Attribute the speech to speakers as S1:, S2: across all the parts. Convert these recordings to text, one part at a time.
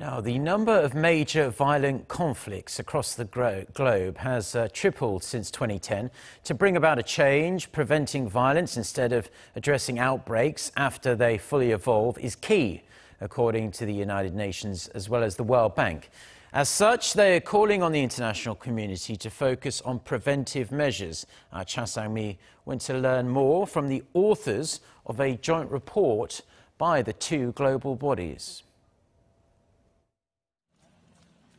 S1: Now, the number of major violent conflicts across the globe has tripled since 2010. To bring about a change, preventing violence instead of addressing outbreaks after they fully evolve is key, according to the United Nations as well as the World Bank. As such, they are calling on the international community to focus on preventive measures. Cha Sang-mi went to learn more from the authors of a joint report by the two global bodies.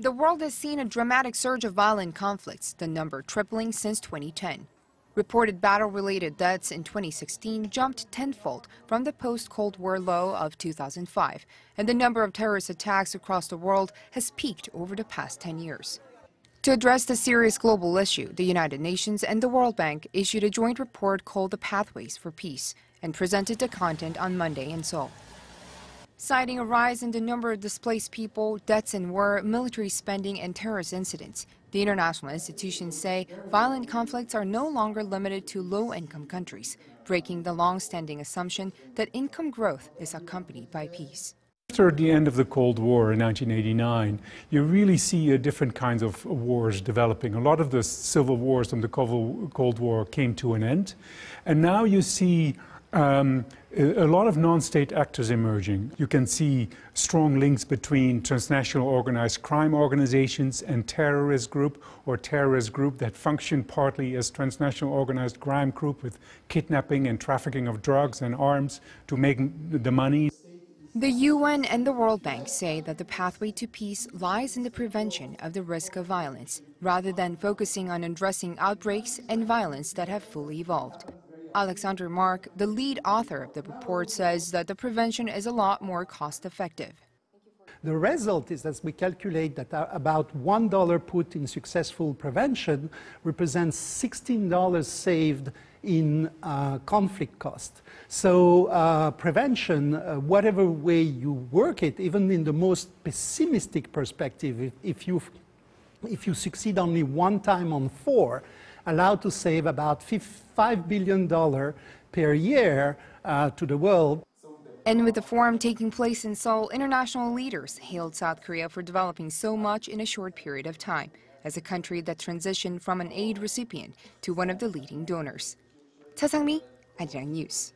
S2: The world has seen a dramatic surge of violent conflicts, the number tripling since 2010. Reported battle-related deaths in 2016 jumped tenfold from the post-Cold War low of 2005, and the number of terrorist attacks across the world has peaked over the past 10 years. To address the serious global issue, the United Nations and the World Bank issued a joint report called The Pathways for Peace and presented the content on Monday in Seoul. Citing a rise in the number of displaced people, deaths in war, military spending, and terrorist incidents, the international institutions say violent conflicts are no longer limited to low-income countries, breaking the long-standing assumption that income growth is accompanied by peace.
S3: After the end of the Cold War in 1989, you really see different kinds of wars developing. A lot of the civil wars from the Cold War came to an end, and now you see a lot of non-state actors emerging. You can see strong links between transnational organized crime organizations and terrorist group that function partly as transnational organized crime group with kidnapping and trafficking of drugs and arms to make the money.
S2: The UN and the World Bank say that the pathway to peace lies in the prevention of the risk of violence, rather than focusing on addressing outbreaks and violence that have fully evolved. Alexander Mark, the lead author of the report, says that the prevention is a lot more cost-effective.
S4: The result is that we calculate that about $1 put in successful prevention represents $16 saved in conflict cost. So prevention, whatever way you work it, even in the most pessimistic perspective, if you succeed only one time on 4, allowed to save about $5 billion per year to the world.
S2: And with the forum taking place in Seoul, international leaders hailed South Korea for developing so much in a short period of time, as a country that transitioned from an aid recipient to one of the leading donors. Cha Sang-mi, Arirang News.